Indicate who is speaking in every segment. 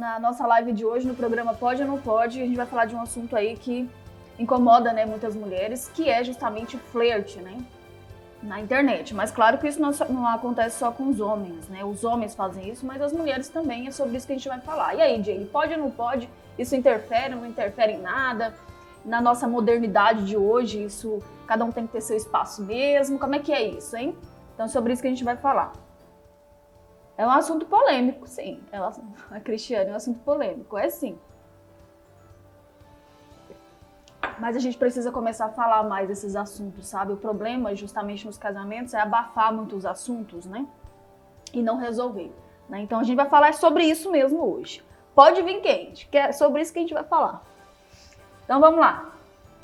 Speaker 1: Na nossa live de hoje, no programa Pode ou Não Pode, a gente vai falar de um assunto aí que incomoda, né, muitas mulheres, que é justamente flerte, né, na internet. Mas claro que isso não acontece só com os homens, né, os homens fazem isso, mas as mulheres também, é sobre isso que a gente vai falar. E aí, Jay, pode ou não pode? Isso interfere, não interfere em nada? Na nossa modernidade de hoje, isso, cada um tem que ter seu espaço mesmo, como é que é isso, hein? Então, sobre isso que a gente vai falar. É um assunto polêmico, sim. A Cristiane é um assunto polêmico, é sim. Mas a gente precisa começar a falar mais desses assuntos, sabe? O problema, justamente nos casamentos, é abafar muito os assuntos, né? E não resolver, né? Então a gente vai falar sobre isso mesmo hoje. Pode vir quente, que é sobre isso que a gente vai falar. Então vamos lá.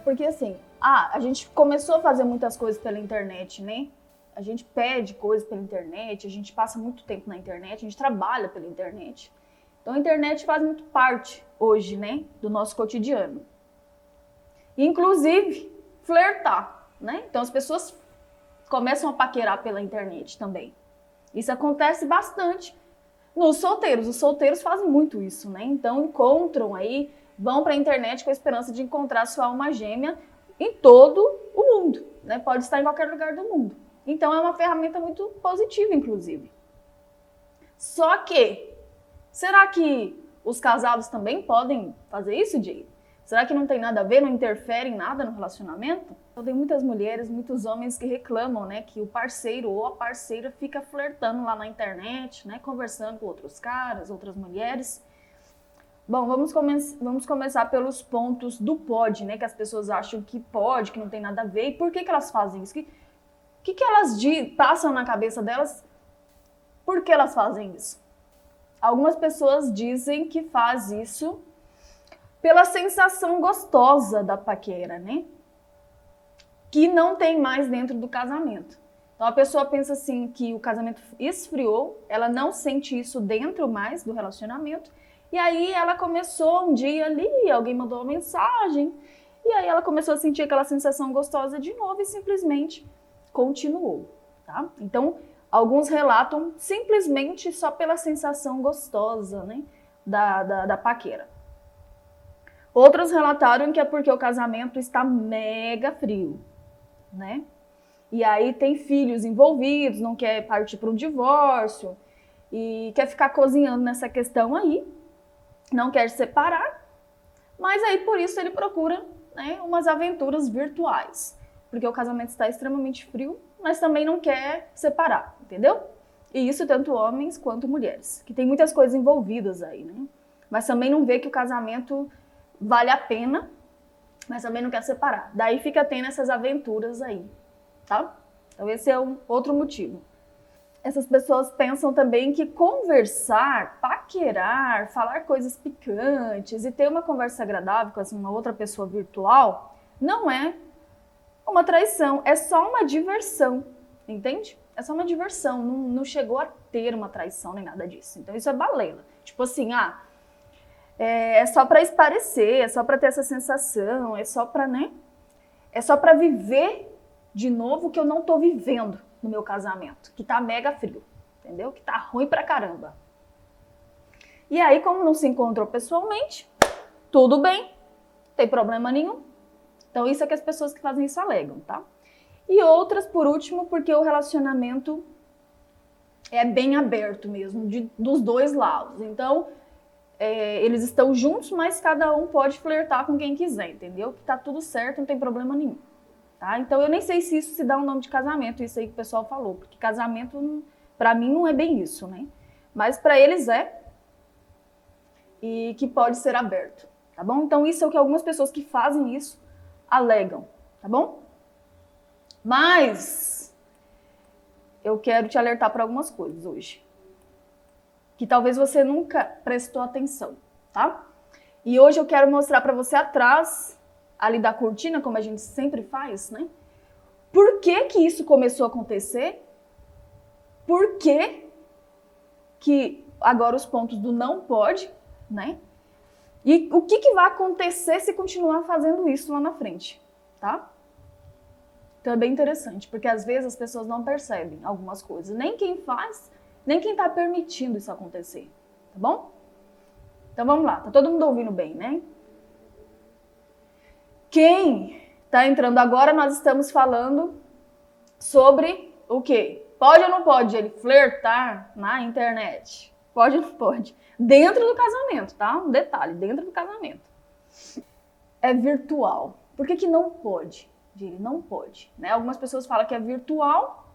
Speaker 1: Porque assim, a gente começou a fazer muitas coisas pela internet, né? A gente pede coisas pela internet, a gente passa muito tempo na internet, a gente trabalha pela internet. Então a internet faz muito parte hoje, né, do nosso cotidiano. Inclusive, flertar, né? Então as pessoas começam a paquerar pela internet também. Isso acontece bastante nos solteiros. Os solteiros fazem muito isso, né? Então encontram aí, vão para a internet com a esperança de encontrar sua alma gêmea em todo o mundo, né? Pode estar em qualquer lugar do mundo. Então é uma ferramenta muito positiva, inclusive. Só que, será que os casados também podem fazer isso, Jay? Será que não tem nada a ver, não interfere em nada no relacionamento? Eu tenho muitas mulheres, muitos homens que reclamam, né, que o parceiro ou a parceira fica flertando lá na internet, né, conversando com outros caras, outras mulheres. Bom, vamos começar pelos pontos do pode, né, que as pessoas acham que pode, que não tem nada a ver. E por que elas fazem isso? O que elas passam na cabeça delas? Por que elas fazem isso? Algumas pessoas dizem que faz isso pela sensação gostosa da paquera, né? Que não tem mais dentro do casamento. Então a pessoa pensa assim que o casamento esfriou, ela não sente isso dentro mais do relacionamento, e aí ela começou um dia ali, alguém mandou uma mensagem, e aí ela começou a sentir aquela sensação gostosa de novo e simplesmente continuou, tá? Então, alguns relatam simplesmente só pela sensação gostosa, né, da paquera. Outros relataram que é porque o casamento está mega frio, né? E aí tem filhos envolvidos, não quer partir para um divórcio e quer ficar cozinhando nessa questão aí, não quer se separar, mas aí por isso ele procura, né, umas aventuras virtuais. Porque o casamento está extremamente frio, mas também não quer separar, entendeu? E isso tanto homens quanto mulheres, que tem muitas coisas envolvidas aí, né? Mas também não vê que o casamento vale a pena, mas também não quer separar. Daí fica tendo essas aventuras aí, tá? Então esse é um outro motivo. Essas pessoas pensam também que conversar, paquerar, falar coisas picantes e ter uma conversa agradável com uma outra pessoa virtual não é uma traição, é só uma diversão, entende? É só uma diversão, não chegou a ter uma traição nem nada disso. Então isso é balela. Tipo assim, é só para esparecer, é só para ter essa sensação, é só para, né? É só para viver de novo o que eu não tô vivendo no meu casamento, que tá mega frio, entendeu? Que tá ruim pra caramba. E aí, como não se encontrou pessoalmente, tudo bem, não tem problema nenhum. Então, isso é que as pessoas que fazem isso alegam, tá? E outras, por último, porque o relacionamento é bem aberto mesmo, dos dois lados. Então, eles estão juntos, mas cada um pode flertar com quem quiser, entendeu? Que tá tudo certo, não tem problema nenhum. Tá? Então, eu nem sei se isso se dá um nome de casamento, isso aí que o pessoal falou, porque casamento, pra mim, não é bem isso, né? Mas pra eles é, e que pode ser aberto, tá bom? Então, isso é o que algumas pessoas que fazem isso alegam, tá bom? Mas eu quero te alertar para algumas coisas hoje, que talvez você nunca prestou atenção, tá? E hoje eu quero mostrar para você atrás, ali da cortina, como a gente sempre faz, né? Por que que isso começou a acontecer? Por que agora os pontos do não pode, né? E o que vai acontecer se continuar fazendo isso lá na frente, tá? Então é bem interessante, porque às vezes as pessoas não percebem algumas coisas. Nem quem faz, nem quem tá permitindo isso acontecer, tá bom? Então vamos lá, tá todo mundo ouvindo bem, né? Quem tá entrando agora, nós estamos falando sobre o quê? Pode ou não pode ele flertar na internet? Pode ou não pode? Dentro do casamento, tá? Um detalhe, dentro do casamento. É virtual. Por que não pode? Ele não pode, né? Algumas pessoas falam que é virtual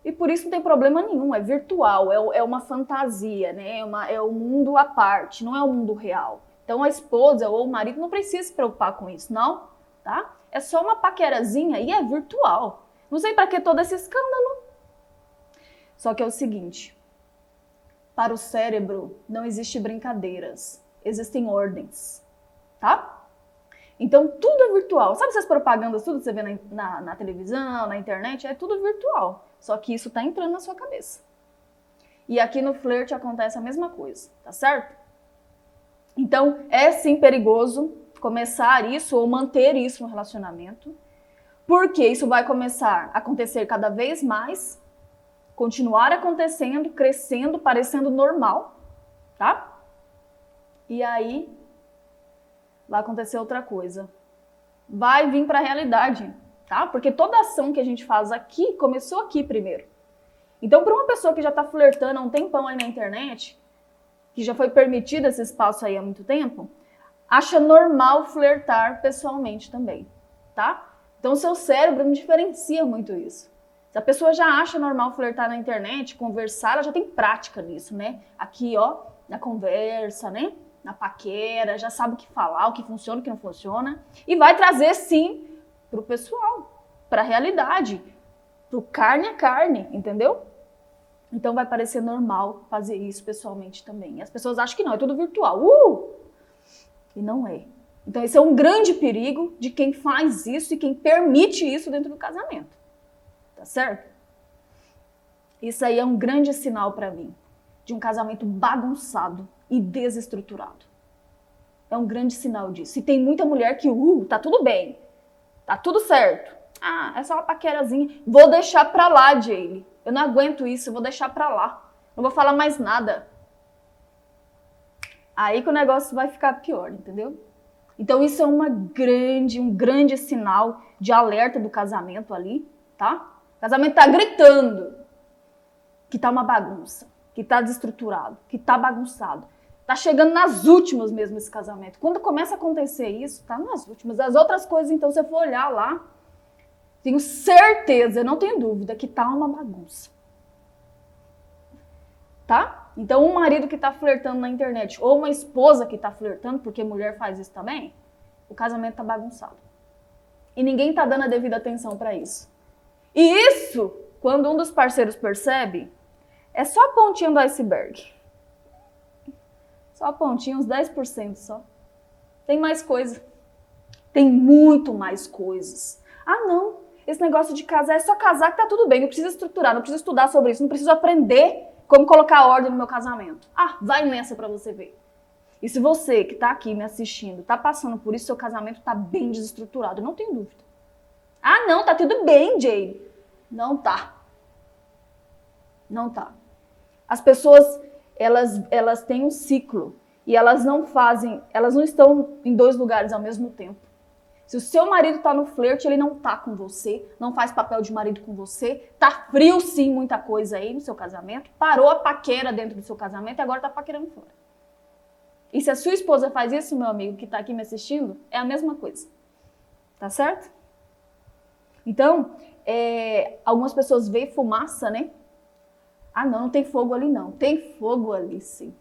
Speaker 1: e por isso não tem problema nenhum. É virtual, é uma fantasia, né? É um mundo à parte, não é o mundo real. Então a esposa ou o marido não precisa se preocupar com isso, não, tá? É só uma paquerazinha e é virtual. Não sei para que todo esse escândalo. Só que é o seguinte, para o cérebro não existe brincadeiras, existem ordens, tá? Então, tudo é virtual. Sabe essas propagandas, tudo que você vê na televisão, na internet? É tudo virtual. Só que isso tá entrando na sua cabeça. E aqui no flerte acontece a mesma coisa, tá certo? Então, é sim perigoso começar isso ou manter isso no relacionamento, porque isso vai começar a acontecer cada vez mais, continuar acontecendo, crescendo, parecendo normal, tá? E aí vai acontecer outra coisa. Vai vir para a realidade, tá? Porque toda ação que a gente faz aqui começou aqui primeiro. Então, para uma pessoa que já está flertando há um tempão aí na internet, que já foi permitido esse espaço aí há muito tempo, acha normal flertar pessoalmente também, tá? Então, o seu cérebro não diferencia muito isso. Se a pessoa já acha normal flertar na internet, conversar, ela já tem prática nisso, né? Aqui, ó, na conversa, né? Na paquera, já sabe o que falar, o que funciona, o que não funciona. E vai trazer, sim, pro pessoal, pra realidade, pro carne a carne, entendeu? Então vai parecer normal fazer isso pessoalmente também. E as pessoas acham que não, é tudo virtual. E não é. Então esse é um grande perigo de quem faz isso e quem permite isso dentro do casamento. Tá certo? Isso aí é um grande sinal pra mim de um casamento bagunçado e desestruturado. É um grande sinal disso. E tem muita mulher que, tá tudo bem, tá tudo certo. Ah, é só uma paquerazinha. Vou deixar pra lá, Jaylee. Eu não aguento isso, eu vou deixar pra lá. Não vou falar mais nada. Aí que o negócio vai ficar pior, entendeu? Então isso é um grande sinal de alerta do casamento ali, tá? O casamento tá gritando que tá uma bagunça, que tá desestruturado, que tá bagunçado. Tá chegando nas últimas mesmo esse casamento. Quando começa a acontecer isso, tá nas últimas. As outras coisas, então, se você for olhar lá, tenho certeza, não tenho dúvida, que tá uma bagunça. Tá? Então, um marido que tá flertando na internet, ou uma esposa que tá flertando, porque mulher faz isso também, o casamento tá bagunçado. E ninguém tá dando a devida atenção pra isso. E isso, quando um dos parceiros percebe, é só a pontinha do iceberg. Só a pontinha, uns 10% só. Tem mais coisa. Tem muito mais coisas. Ah, não. Esse negócio de casar é só casar que tá tudo bem. Não precisa estruturar, não precisa estudar sobre isso, não preciso aprender como colocar ordem no meu casamento. Ah, vai nessa pra você ver. E se você que tá aqui me assistindo, tá passando por isso, seu casamento tá bem desestruturado, não tenho dúvida. Ah, não, tá tudo bem, Jaylee. Não tá. Não tá. As pessoas, elas têm um ciclo e elas não estão em dois lugares ao mesmo tempo. Se o seu marido tá no flerte, ele não tá com você, não faz papel de marido com você, tá frio sim muita coisa aí no seu casamento, parou a paquera dentro do seu casamento e agora tá paquerando fora. E se a sua esposa faz isso, meu amigo que tá aqui me assistindo, é a mesma coisa. Tá certo? Então, algumas pessoas veem fumaça, né? Ah, não tem fogo ali não. Tem fogo ali, sim.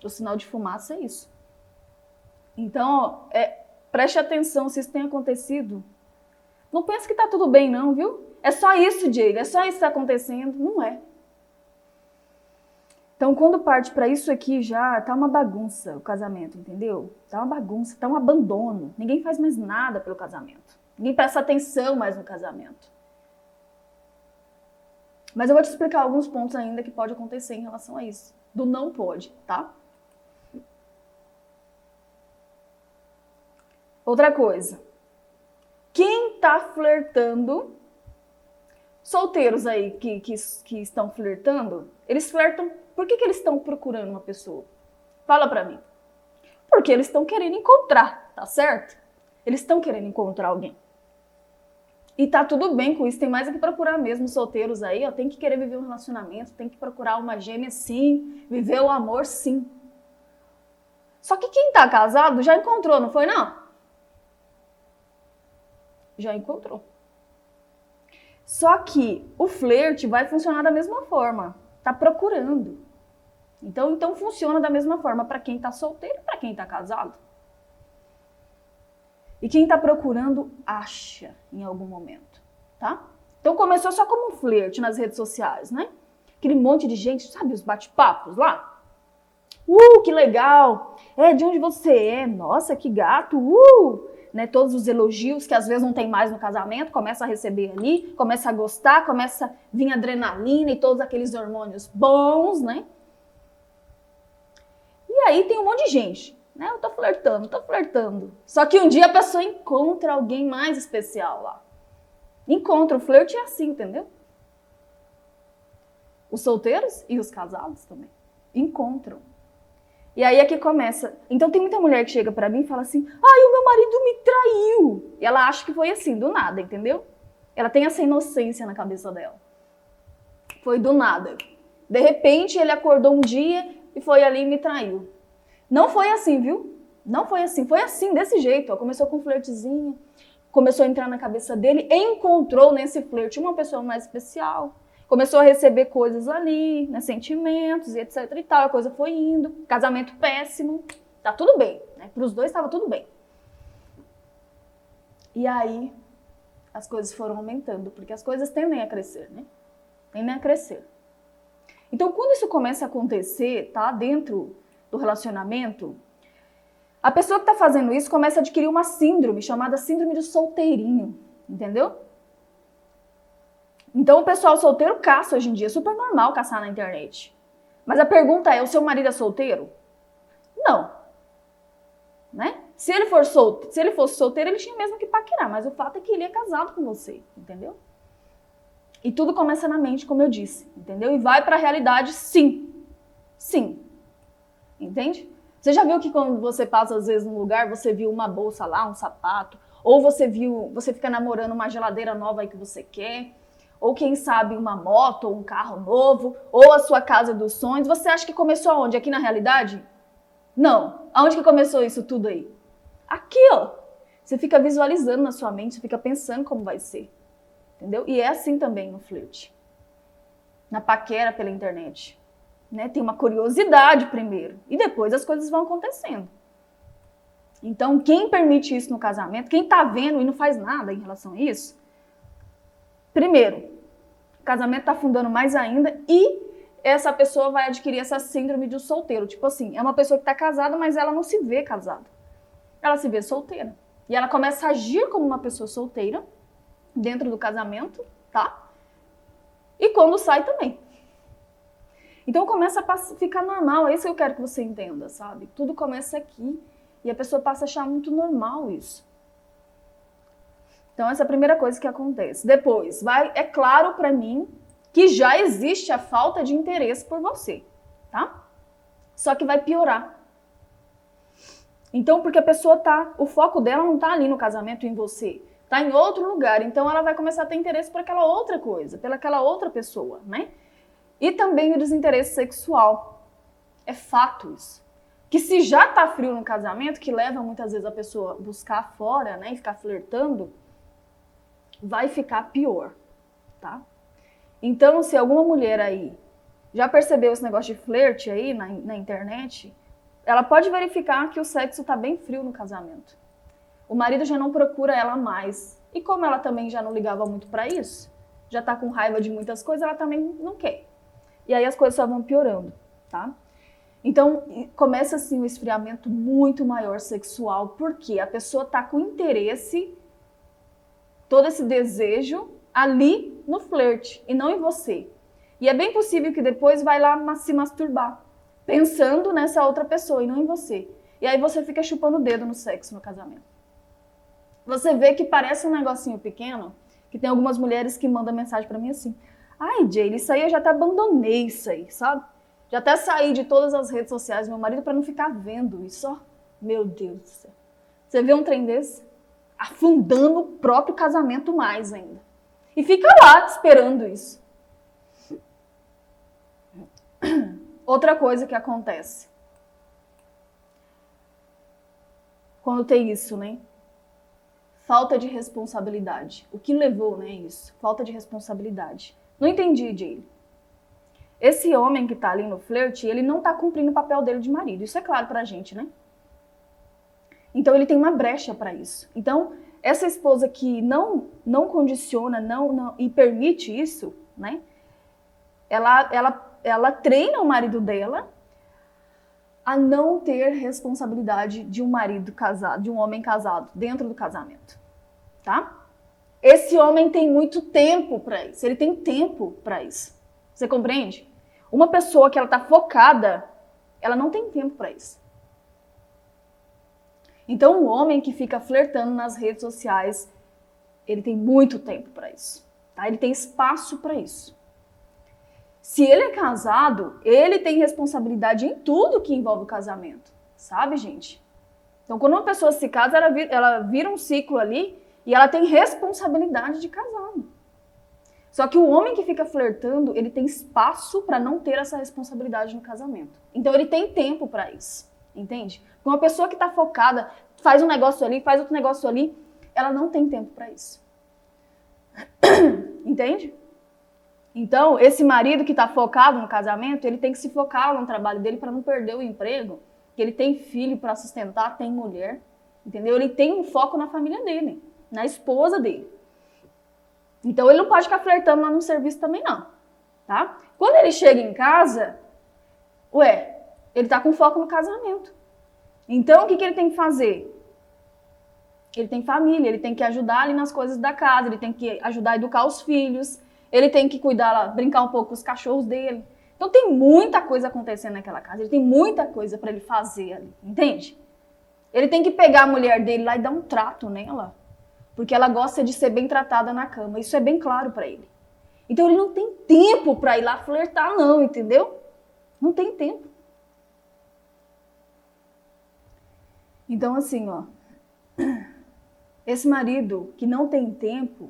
Speaker 1: O sinal de fumaça é isso. Então, preste atenção se isso tem acontecido. Não pense que tá tudo bem não, viu? É só isso, Jaylee, é só isso que tá acontecendo. Não é. Então, quando parte para isso aqui já, tá uma bagunça o casamento, entendeu? Tá uma bagunça, tá um abandono. Ninguém faz mais nada pelo casamento. Ninguém presta atenção mais no casamento. Mas eu vou te explicar alguns pontos ainda que pode acontecer em relação a isso. Do não pode, tá? Outra coisa. Quem tá flertando, solteiros aí que estão flertando, eles flertam, por que eles estão procurando uma pessoa? Fala pra mim. Porque eles estão querendo encontrar, tá certo? Eles estão querendo encontrar alguém. E tá tudo bem com isso, tem mais é que procurar mesmo solteiros aí, ó, tem que querer viver um relacionamento, tem que procurar uma gêmea sim, viver o amor sim. Só que quem tá casado já encontrou, não foi não? Já encontrou. Só que o flerte vai funcionar da mesma forma, tá procurando. Então funciona da mesma forma para quem tá solteiro e para quem tá casado. E quem tá procurando, acha em algum momento, tá? Então começou só como um flerte nas redes sociais, né? Aquele monte de gente, sabe os bate-papos lá? Que legal! De onde você é? Nossa, que gato! Né? Todos os elogios que às vezes não tem mais no casamento, começa a receber ali, começa a gostar, começa a vir adrenalina e todos aqueles hormônios bons, né? E aí tem um monte de gente, né? Eu tô flertando. Só que um dia a pessoa encontra alguém mais especial lá. Encontra, o flerte é assim, entendeu? Os solteiros e os casados também encontram. E aí é que começa. Então tem muita mulher que chega pra mim e fala assim, o meu marido me traiu. E ela acha que foi assim, do nada, entendeu? Ela tem essa inocência na cabeça dela. Foi do nada. De repente ele acordou um dia e foi ali e me traiu. Não foi assim, viu? Não foi assim. Foi assim, desse jeito. Ó. Começou com um flertezinho, começou a entrar na cabeça dele, encontrou nesse flerte uma pessoa mais especial. Começou a receber coisas ali, né, sentimentos e etc e tal. A coisa foi indo. Casamento péssimo. Tá tudo bem. Né? Para os dois estava tudo bem. E aí as coisas foram aumentando, porque as coisas tendem a crescer, né? Tendem a crescer. Então, quando isso começa a acontecer, tá, dentro do relacionamento, a pessoa que está fazendo isso começa a adquirir uma síndrome chamada síndrome de solteirinho, entendeu? Então, o pessoal solteiro caça hoje em dia, é super normal caçar na internet. Mas a pergunta é, o seu marido é solteiro? Não. Né? Se ele fosse solteiro, ele tinha mesmo que paquerar, mas o fato é que ele é casado com você, entendeu? E tudo começa na mente, como eu disse, entendeu? E vai para a realidade, sim. Sim. Entende? Você já viu que quando você passa, às vezes, num lugar, você viu uma bolsa lá, um sapato, ou você fica namorando uma geladeira nova aí que você quer, ou quem sabe uma moto, ou um carro novo, ou a sua casa dos sonhos. Você acha que começou aonde? Aqui na realidade? Não. Aonde que começou isso tudo aí? Aqui, ó. Você fica visualizando na sua mente, você fica pensando como vai ser. Entendeu? E é assim também no flerte. Na paquera pela internet. Né? Tem uma curiosidade primeiro. E depois as coisas vão acontecendo. Então, quem permite isso no casamento, quem tá vendo e não faz nada em relação a isso, primeiro, o casamento tá afundando mais ainda e essa pessoa vai adquirir essa síndrome de solteiro. Tipo assim, é uma pessoa que tá casada, mas ela não se vê casada. Ela se vê solteira. E ela começa a agir como uma pessoa solteira dentro do casamento, tá? E quando sai também. Então começa a ficar normal, é isso que eu quero que você entenda, sabe? Tudo começa aqui e a pessoa passa a achar muito normal isso. Então essa é a primeira coisa que acontece. Depois, é claro pra mim que já existe a falta de interesse por você, tá? Só que vai piorar. Então, porque a pessoa o foco dela não tá ali no casamento em você, tá em outro lugar, então ela vai começar a ter interesse por aquela outra coisa, pelaquela outra pessoa, né? E também o desinteresse sexual. É fato isso. Que se já tá frio no casamento, que leva muitas vezes a pessoa a buscar fora, né, e ficar flertando, vai ficar pior, tá? Então, se alguma mulher aí já percebeu esse negócio de flerte aí na internet, ela pode verificar que o sexo tá bem frio no casamento. O marido já não procura ela mais. E como ela também já não ligava muito pra isso, já tá com raiva de muitas coisas, ela também não quer. E aí as coisas só vão piorando, tá? Então, começa assim um esfriamento muito maior sexual, porque a pessoa tá com interesse, todo esse desejo ali no flerte e não em você. E é bem possível que depois vai lá se masturbar, pensando nessa outra pessoa e não em você. E aí você fica chupando o dedo no sexo no casamento. Você vê que parece um negocinho pequeno, que tem algumas mulheres que mandam mensagem pra mim assim, ai, Jay, isso aí eu já até abandonei isso aí, sabe? Já até saí de todas as redes sociais do meu marido pra não ficar vendo isso, ó. Meu Deus do céu. Você vê um trem desse? Afundando o próprio casamento mais ainda. E fica lá esperando isso. Outra coisa que acontece. Quando tem isso, né? Falta de responsabilidade. O que levou, né, isso? Falta de responsabilidade. Não entendi, Jay. Esse homem que tá ali no flerte, ele não tá cumprindo o papel dele de marido. Isso é claro pra gente, né? Então ele tem uma brecha para isso. Então, essa esposa que não condiciona, não e permite isso, né? Ela treina o marido dela a não ter responsabilidade de um marido casado, de um homem casado dentro do casamento, tá? Esse homem tem muito tempo para isso. Ele tem tempo para isso. Você compreende? Uma pessoa que ela tá focada, ela não tem tempo para isso. Então, o homem que fica flertando nas redes sociais, ele tem muito tempo para isso, tá? Ele tem espaço para isso. Se ele é casado, ele tem responsabilidade em tudo que envolve o casamento, sabe, gente? Então, quando uma pessoa se casa, ela vira um ciclo ali e ela tem responsabilidade de casado. Só que o homem que fica flertando, ele tem espaço para não ter essa responsabilidade no casamento. Então, ele tem tempo para isso, entende? Uma pessoa que está focada, faz um negócio ali, faz outro negócio ali, ela não tem tempo para isso. Entende? Então, esse marido que está focado no casamento, ele tem que se focar no trabalho dele para não perder o emprego, que ele tem filho para sustentar, tem mulher, entendeu? Ele tem um foco na família dele, na esposa dele. Então, ele não pode ficar flertando lá no serviço também não, tá? Quando ele chega em casa, ele está com foco no casamento. Então, o que ele tem que fazer? Ele tem família, ele tem que ajudar ali nas coisas da casa, ele tem que ajudar a educar os filhos, ele tem que cuidar, brincar um pouco com os cachorros dele. Então, tem muita coisa acontecendo naquela casa, ele tem muita coisa para ele fazer ali, entende? Ele tem que pegar a mulher dele lá e dar um trato nela, porque ela gosta de ser bem tratada na cama, isso é bem claro para ele. Então, ele não tem tempo para ir lá flertar não, entendeu? Não tem tempo. Então, assim, ó, esse marido que não tem tempo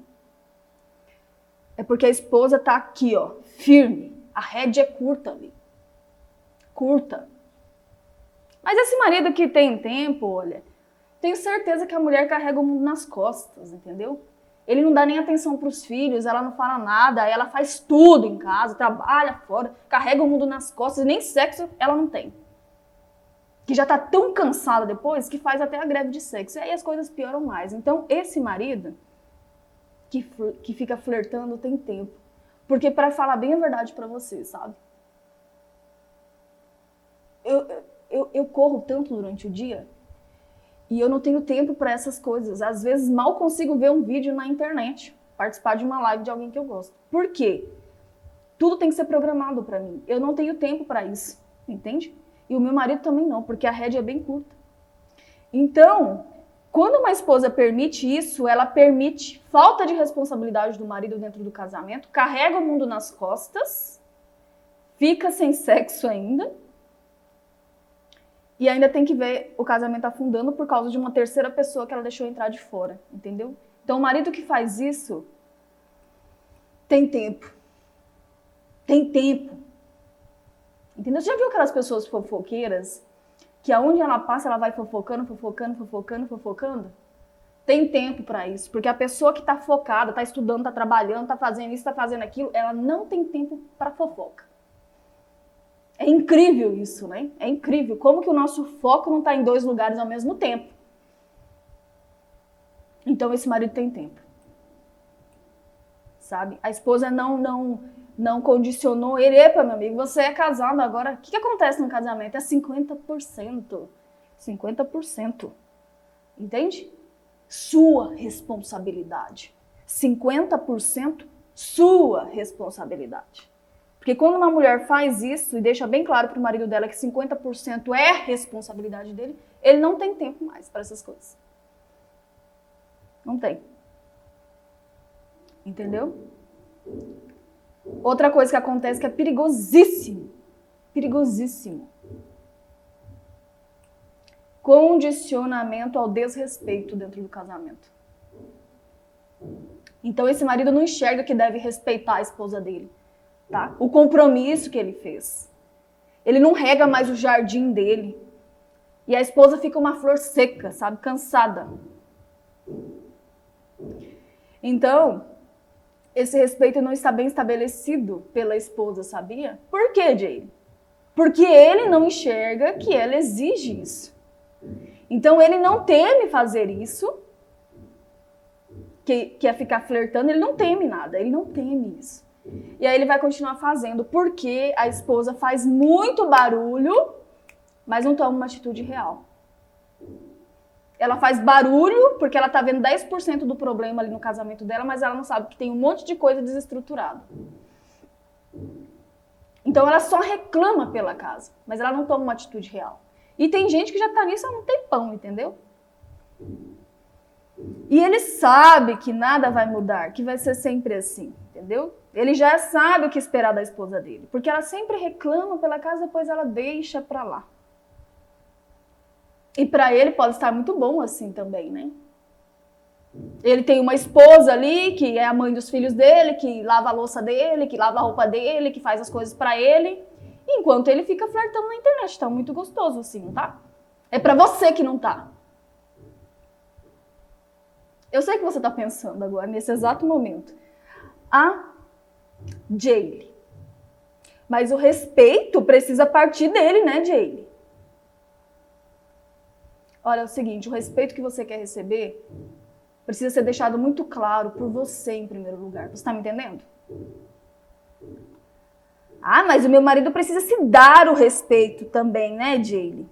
Speaker 1: é porque a esposa tá aqui, ó, firme. A rédea é curta ali. Curta. Mas esse marido que tem tempo, olha, tenho certeza que a mulher carrega o mundo nas costas, entendeu? Ele não dá nem atenção pros filhos, ela não fala nada, ela faz tudo em casa, trabalha fora, carrega o mundo nas costas e nem sexo ela não tem. Que já tá tão cansada depois que faz até a greve de sexo. E aí as coisas pioram mais. Então, esse marido que fica flertando tem tempo. Porque, para falar bem a verdade para você, sabe? Eu corro tanto durante o dia e eu não tenho tempo para essas coisas. Às vezes, mal consigo ver um vídeo na internet, participar de uma live de alguém que eu gosto. Por quê? Tudo tem que ser programado para mim. Eu não tenho tempo para isso, entende? E o meu marido também não, porque a rédea é bem curta. Então, quando uma esposa permite isso, ela permite falta de responsabilidade do marido dentro do casamento, carrega o mundo nas costas, fica sem sexo ainda, e ainda tem que ver o casamento afundando por causa de uma terceira pessoa que ela deixou entrar de fora, entendeu? Então, o marido que faz isso tem tempo. Tem tempo. Entendeu? Você já viu aquelas pessoas fofoqueiras que aonde ela passa ela vai fofocando? Tem tempo para isso, porque a pessoa que está focada, está estudando, está trabalhando, está fazendo isso, está fazendo aquilo, ela não tem tempo para fofoca. É incrível isso, né? É incrível como que o nosso foco não está em dois lugares ao mesmo tempo. Então esse marido tem tempo, sabe? A esposa não condicionou ele. Epa, meu amigo, você é casado agora. O que acontece no casamento? É 50%. 50%. Entende? Sua responsabilidade. 50% sua responsabilidade. Porque quando uma mulher faz isso e deixa bem claro para o marido dela que 50% é responsabilidade dele, ele não tem tempo mais para essas coisas. Não tem. Entendeu? Outra coisa que acontece que é perigosíssimo. Perigosíssimo. condicionamento ao desrespeito dentro do casamento. Então esse marido não enxerga que deve respeitar a esposa dele, tá? O compromisso que ele fez. Ele não rega mais o jardim dele. E a esposa fica uma flor seca, sabe? Cansada. Então, esse respeito não está bem estabelecido pela esposa, sabia? Por quê, Jay? Porque ele não enxerga que ela exige isso. Então, ele não teme fazer isso, que é ficar flertando, ele não teme nada, ele não teme isso. E aí ele vai continuar fazendo, porque a esposa faz muito barulho, mas não toma uma atitude real. Ela faz barulho porque ela tá vendo 10% do problema ali no casamento dela, mas ela não sabe que tem um monte de coisa desestruturada. Então ela só reclama pela casa, mas ela não toma uma atitude real. E tem gente que já tá nisso há um tempão, entendeu? E ele sabe que nada vai mudar, que vai ser sempre assim, entendeu? Ele já sabe o que esperar da esposa dele, porque ela sempre reclama pela casa, depois ela deixa pra lá. E pra ele pode estar muito bom assim também, né? Ele tem uma esposa ali, que é a mãe dos filhos dele, que lava a louça dele, que lava a roupa dele, que faz as coisas pra ele, enquanto ele fica flertando na internet. Tá muito gostoso assim, não tá? É pra você que não tá. Eu sei que você tá pensando agora, nesse exato momento. Jaylee. Mas o respeito precisa partir dele, né, Jaylee? Olha, é o seguinte, o respeito que você quer receber precisa ser deixado muito claro por você em primeiro lugar. Você tá me entendendo? Mas o meu marido precisa se dar o respeito também, né, Jaylee?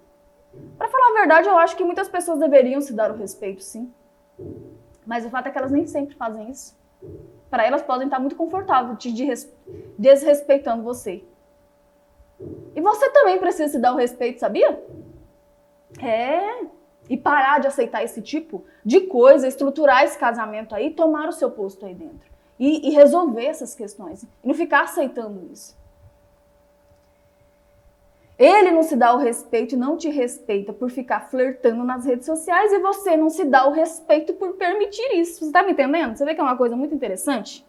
Speaker 1: Pra falar a verdade, eu acho que muitas pessoas deveriam se dar o respeito, sim. Mas o fato é que elas nem sempre fazem isso. Para elas podem estar muito confortáveis desrespeitando você. E você também precisa se dar o respeito, sabia? E parar de aceitar esse tipo de coisa, estruturar esse casamento aí, tomar o seu posto aí dentro. E resolver essas questões. E não ficar aceitando isso. Ele não se dá o respeito e não te respeita por ficar flertando nas redes sociais e você não se dá o respeito por permitir isso. Você tá me entendendo? Você vê que é uma coisa muito interessante?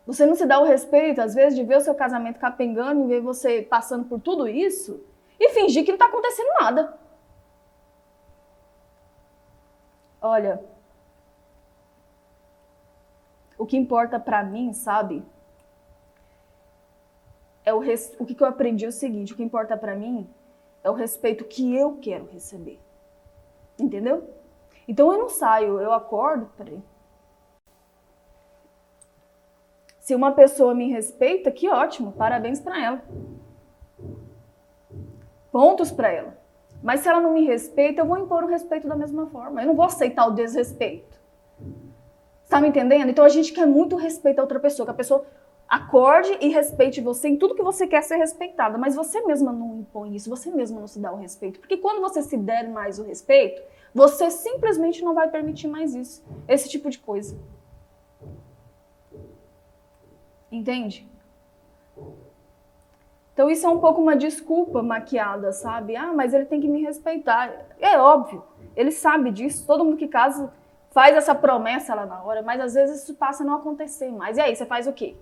Speaker 1: Você não se dá o respeito, às vezes, de ver o seu casamento capengando e ver você passando por tudo isso e fingir que não tá acontecendo nada. Olha, o que importa pra mim, sabe? O que eu aprendi é o seguinte, o que importa pra mim é o respeito que eu quero receber. Entendeu? Então eu não saio, eu acordo, peraí. Se uma pessoa me respeita, que ótimo, parabéns pra ela. Pontos pra ela. Mas se ela não me respeita, eu vou impor o respeito da mesma forma. Eu não vou aceitar o desrespeito. Tá me entendendo? Então a gente quer muito respeito a outra pessoa, que a pessoa acorde e respeite você em tudo que você quer ser respeitada, mas você mesma não impõe isso, você mesma não se dá o respeito. Porque quando você se der mais o respeito, você simplesmente não vai permitir mais isso, esse tipo de coisa. Entende? Então isso é um pouco uma desculpa maquiada, sabe? Mas ele tem que me respeitar. É óbvio, ele sabe disso, todo mundo que casa faz essa promessa lá na hora, mas às vezes isso passa a não acontecer mais. E aí, você faz o quê?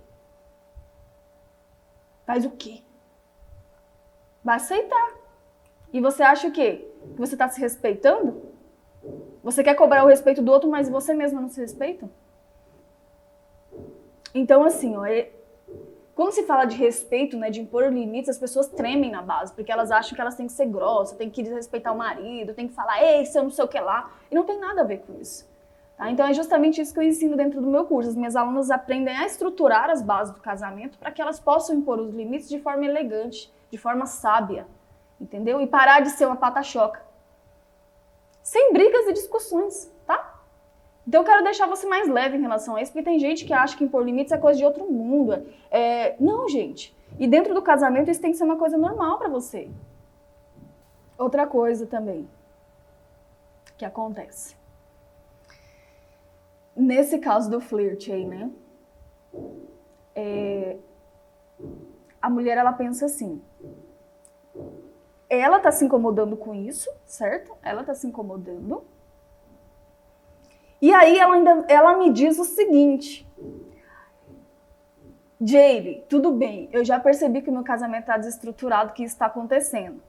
Speaker 1: Faz o quê? Vai aceitar. E você acha o quê? Que você está se respeitando? Você quer cobrar o respeito do outro, mas você mesma não se respeita? Então, assim, quando se fala de respeito, né, de impor limites, as pessoas tremem na base, porque elas acham que elas têm que ser grossas, têm que desrespeitar o marido, têm que falar, ei, você não sei o que lá. E não tem nada a ver com isso. Tá? Então é justamente isso que eu ensino dentro do meu curso. As minhas alunas aprendem a estruturar as bases do casamento para que elas possam impor os limites de forma elegante, de forma sábia, entendeu? E parar de ser uma pata-choca. Sem brigas e discussões, tá? Então eu quero deixar você mais leve em relação a isso, porque tem gente que acha que impor limites é coisa de outro mundo. Não, gente. E dentro do casamento isso tem que ser uma coisa normal para você. Outra coisa também que acontece. Nesse caso do flerte aí, né? A mulher, ela pensa assim. ela tá se incomodando com isso, certo? Ela tá se incomodando. E aí ela me diz o seguinte: Jaylee, tudo bem, eu já percebi que o meu casamento tá desestruturado, que isso tá acontecendo.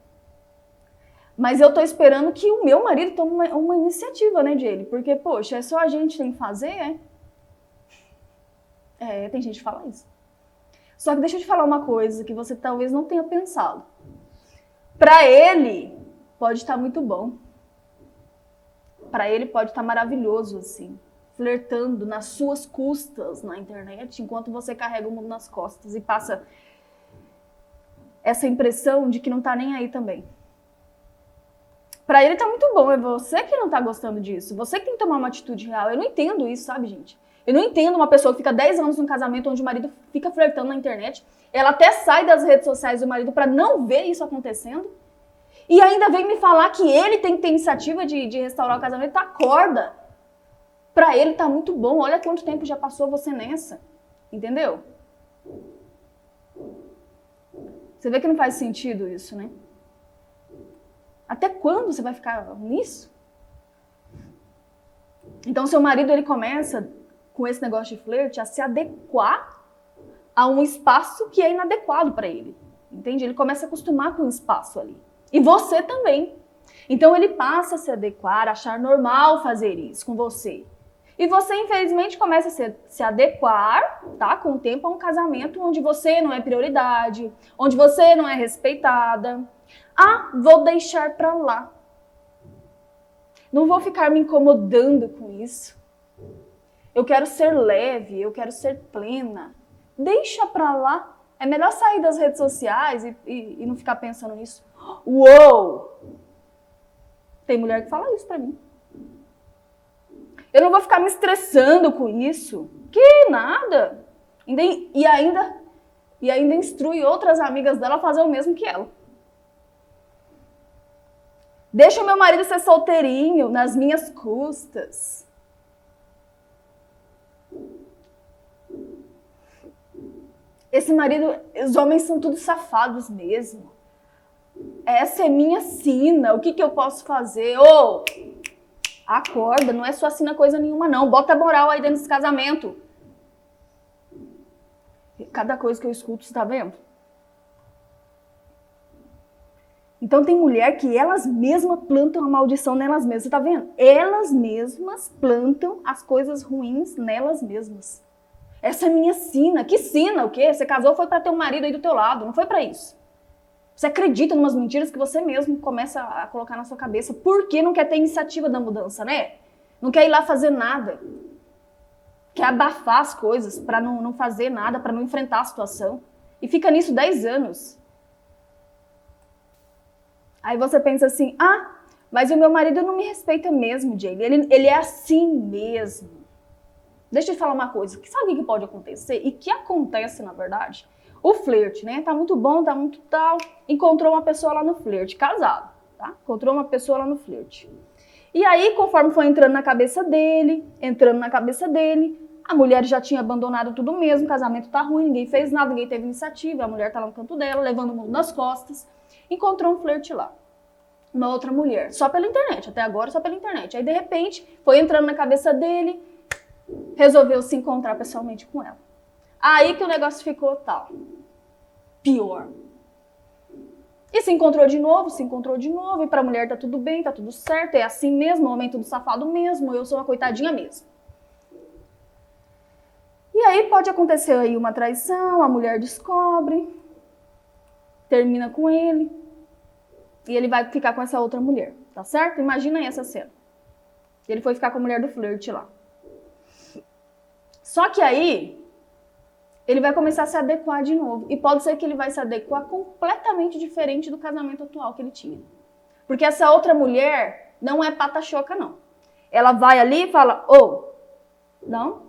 Speaker 1: Mas eu tô esperando que o meu marido tome uma iniciativa, né, Jaylee? Porque, poxa, é só a gente tem que fazer, é? Tem gente que fala isso. Só que deixa eu te falar uma coisa que você talvez não tenha pensado. Para ele, pode estar muito bom. Para ele pode estar maravilhoso, assim. Flertando nas suas custas na internet, enquanto você carrega o mundo nas costas e passa essa impressão de que não tá nem aí também. Para ele tá muito bom, é você que não tá gostando disso. Você que tem que tomar uma atitude real. Eu não entendo isso, sabe, gente? Eu não entendo uma pessoa que fica 10 anos num casamento onde o marido fica flertando na internet, ela até sai das redes sociais do marido para não ver isso acontecendo, e ainda vem me falar que ele tem que ter iniciativa de restaurar o casamento. Acorda! Para ele tá muito bom, olha quanto tempo já passou você nessa, entendeu? Você vê que não faz sentido isso, né? Até quando você vai ficar nisso? Então seu marido, ele começa com esse negócio de flerte, a se adequar a um espaço que é inadequado para ele. Entende? Ele começa a acostumar com o espaço ali. E você também. Então ele passa a se adequar, a achar normal fazer isso com você. E você, infelizmente, começa a se adequar, tá, com o tempo, a um casamento onde você não é prioridade, onde você não é respeitada. Ah, vou deixar pra lá. Não vou ficar me incomodando com isso. Eu quero ser leve, eu quero ser plena. Deixa pra lá. É melhor sair das redes sociais e não ficar pensando nisso. Uou! Tem mulher que fala isso pra mim. Eu não vou ficar me estressando com isso. Que nada. E ainda instrui outras amigas dela a fazer o mesmo que ela. Deixa o meu marido ser solteirinho nas minhas custas. Esse marido, os homens são todos safados mesmo. Essa é minha sina, o que eu posso fazer? Ô, acorda, não é sua sina coisa nenhuma não. Bota moral aí dentro desse casamento. Cada coisa que eu escuto, você tá vendo? Então tem mulher que elas mesmas plantam a maldição nelas mesmas, você tá vendo? Elas mesmas plantam as coisas ruins nelas mesmas. Essa é minha sina. Que sina? O quê? Você casou foi pra ter um marido aí do teu lado, não foi pra isso. Você acredita em umas mentiras que você mesmo começa a colocar na sua cabeça. Por que não quer ter iniciativa da mudança, né? Não quer ir lá fazer nada. Quer abafar as coisas pra não fazer nada, pra não enfrentar a situação. E fica nisso 10 anos. Aí você pensa assim, mas o meu marido não me respeita mesmo, Jaylee. Ele é assim mesmo. Deixa eu te falar uma coisa, sabe o que pode acontecer? E que acontece, na verdade? O flerte, né? Tá muito bom, tá muito tal. Encontrou uma pessoa lá no flerte, casado, tá? Encontrou uma pessoa lá no flerte. E aí, conforme foi entrando na cabeça dele, a mulher já tinha abandonado tudo mesmo, o casamento tá ruim, ninguém fez nada, ninguém teve iniciativa, a mulher tá lá no canto dela, levando o mundo nas costas. Encontrou um flerte lá. Uma outra mulher, só pela internet, até agora só pela internet. Aí, de repente, foi entrando na cabeça dele, resolveu se encontrar pessoalmente com ela. Aí que o negócio ficou tal. Pior. E se encontrou de novo, e pra mulher tá tudo bem, tá tudo certo, é assim mesmo, o homem é tudo safado mesmo, eu sou uma coitadinha mesmo. E aí pode acontecer aí uma traição, a mulher descobre, termina com ele, e ele vai ficar com essa outra mulher, tá certo? Imagina aí essa cena. Ele foi ficar com a mulher do flerte lá. Só que aí, ele vai começar a se adequar de novo. E pode ser que ele vai se adequar completamente diferente do casamento atual que ele tinha. Porque essa outra mulher não é pata-choca, não. Ela vai ali e fala, não.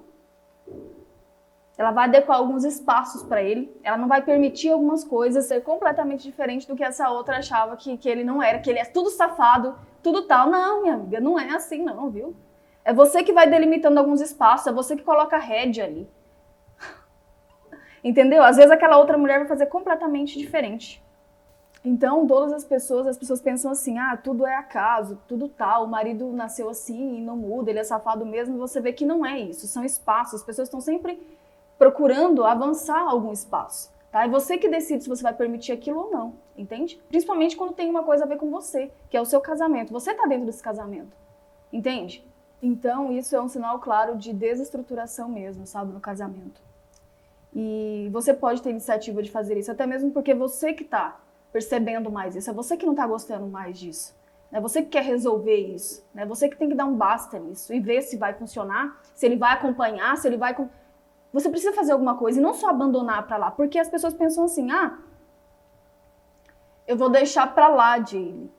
Speaker 1: Ela vai adequar alguns espaços para ele. Ela não vai permitir algumas coisas ser completamente diferente do que essa outra achava que ele não era. Que ele é tudo safado, tudo tal. Não, minha amiga, não é assim não, viu? É você que vai delimitando alguns espaços, é você que coloca a rédea ali. Entendeu? Às vezes aquela outra mulher vai fazer completamente diferente. Então, todas as pessoas pensam assim, tudo é acaso, tudo tal, o marido nasceu assim e não muda, ele é safado mesmo, e você vê que não é isso, são espaços, as pessoas estão sempre procurando avançar algum espaço, tá? É você que decide se você vai permitir aquilo ou não, entende? Principalmente quando tem uma coisa a ver com você, que é o seu casamento, você tá dentro desse casamento, entende? Então, isso é um sinal claro de desestruturação mesmo, sabe, no casamento. E você pode ter iniciativa de fazer isso, até mesmo porque você que tá percebendo mais isso, é você que não está gostando mais disso, é você que quer resolver isso, é você que tem que dar um basta nisso e ver se vai funcionar, se ele vai acompanhar, se ele vai... Você precisa fazer alguma coisa e não só abandonar para lá, porque as pessoas pensam assim, eu vou deixar para lá dele.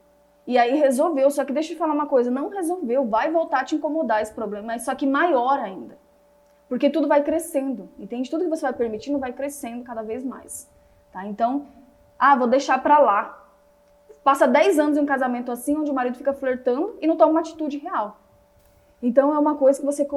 Speaker 1: E aí resolveu, só que deixa eu te falar uma coisa, não resolveu, vai voltar a te incomodar esse problema, mas só que maior ainda. Porque tudo vai crescendo, entende? Tudo que você vai permitindo vai crescendo cada vez mais, tá? Então, vou deixar pra lá. Passa 10 anos em um casamento assim, onde o marido fica flertando e não toma uma atitude real. Então é uma coisa que você